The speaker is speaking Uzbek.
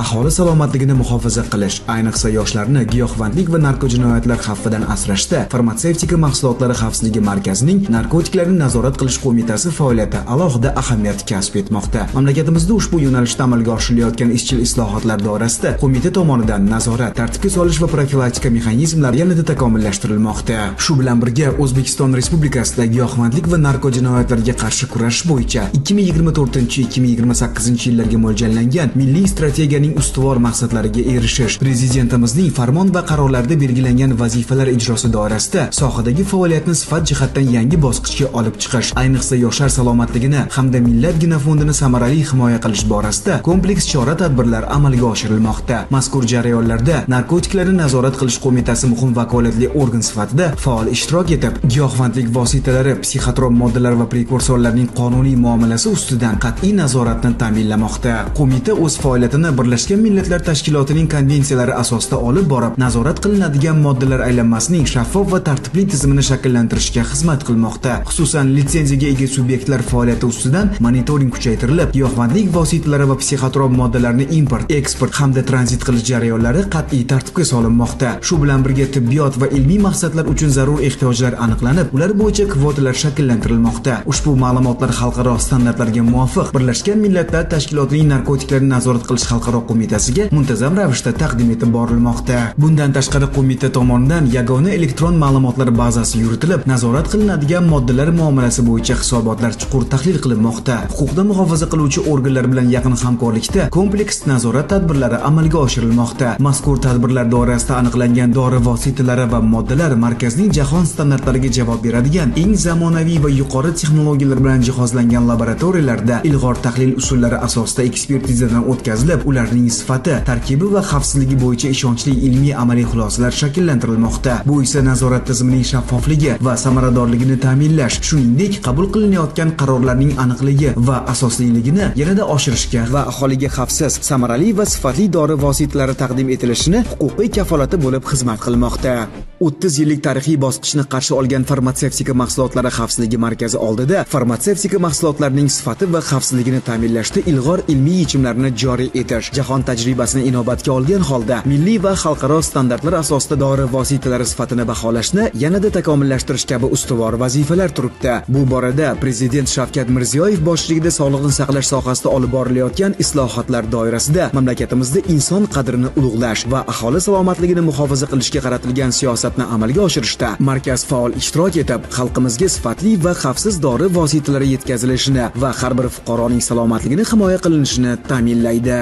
aholi salomatligini muhofaza qilish, ayniqsa yoshlarni giyohvandlik va narkojinoyatlar xavfidan asrashda Farmatsevtika mahsulotlari xavfsizligi markazining narkotiklarni nazorat qilish qo'mitasi faoliyati alohida ahamiyat kasb etmoqda. Mamlakatimizda ushbu yo'nalishda amalga oshirilayotgan izchil islohotlar doirasida qo'mita tomonidan nazorat, tartibga solish va profilaktika mexanizmlari yanada takomillashtirilmoqda. Shu bilan birga O'zbekiston Respublikasida giyohvandlik va narkojinoyatlarga qarshi kurashish bo'yicha 2024-2028 yillarga mo'ljallangan milliy strategiyaning ustuvor maqsadlariga erishish, Prezidentimizning farmon va qarorlarida belgilangan vazifalar ijrosi doirasida sohadagi faoliyatni sifat jihatdan yangi bosqichga olib chiqish, ayniqsa yoshlar salomatligini hamda millat genofondini samarali himoya qilish borasida kompleks chora-tadbirlar amalga oshirilmoqda. Mazkur jarayonlarda Narkotiklarni nazorat qilish qo'mitasi muhim vakolatli organ sifatida faol ishtirok etib, giyohvandlik vositalari, psixotrop moddalar va prekursorlarning qonuniy muomalasi ustidan qat'iy nazoratni ta'minlamoqda. Qo'mita o'z faoliyatini Birlashgan Millatlar Tashkilotining konvensiyalari asosida olib borib, nazorat qilinadigan moddalar aylanmasining shaffof va tartibli tizimini shakllantirishga xizmat qilmoqda. Xususan, litsenziyaga ega subyektlar faoliyati ustidan monitoring kuchaytirilib, giyohvandlik vositalari va psixotrop moddalarni import, eksport hamda tranzit qilish jarayonlari qat'iy tartibga solinmoqda. Shu bilan birga tibbiyot va ilmiy maqsadlar uchun zarur ehtiyojlar aniqlanib, ular bo'yicha kvotalar shakllantirilmoqda. Ushbu ma'lumotlar xalqaro standartlarga muvofiq Birlashgan Millatlar Tashkilotining narkotiklarni nazorat qilish xalqaro qo'mitasiga muntazam ravishda taqdim etib borilmoqda. Bundan tashqari qo'mita tomonidan yagona elektron ma'lumotlar bazasi yuritilib, nazorat qilinadigan moddalar muomalasi bo'yicha hisobotlar chuqur tahlil qilinmoqda. Huquqni muhofaza qiluvchi organlar bilan yaqin hamkorlikda kompleks nazorat tadbirlari amalga oshirilmoqda. Mazkur tadbirlar doirasida aniqlangan dori vositalari va moddalar markazning jahon standartlariga javob beradigan eng zamonaviy va yuqori texnologiyalar bilan jihozlangan laboratoriyalarda ilg'or tahlil usullari asosida ekspertizadan o'tkazilib, ularning sifati, tarkibi va xavfsizligi bo'yicha ishonchli ilmiy amaliy xulosalar shakllantirilmoqda. Bu esa nazorat tizimining shaffofligi va samaradorligini ta'minlash, shuningdek, qabul qilinayotgan qarorlarning aniqligi va asosliligini yanada oshirishga va aholiga xavfsiz, samarali va sifatli dori vositalari taqdim etilishini huquqiy kafolati bo'lib xizmat qilmoqda. 30 yillik tarixiy bosqichni qarshi olgan Farmatsevtika mahsulotlari xavfsizligi markazi oldida farmatsevtika mahsulotlarining sifati va xavfsizligini ta'minlashda ilg'or ilmiy yechimlarni joriy etish, jahon tajribasini inobatga olgan holda milliy va xalqaro standartlar asosida dori vositalari sifatini baholashni yanada takomillashtirish kabi ustuvor vazifalar turibdi. Bu borada Prezident Shavkat Mirziyoyev boshchiligida sog'liqni saqlash sohasida olib borilayotgan islohotlar doirasida mamlakatimizda inson qadrini ulug'lash va aholi salomatligini muhofaza qilishga qaratilgan siyosatni amalga oshirishda markaz faol ishtirok etib, xalqimizga sifatli va xavfsiz dori vositalari yetkazilishini va har bir fuqaroning salomatligini himoya qilinishini ta'minlaydi.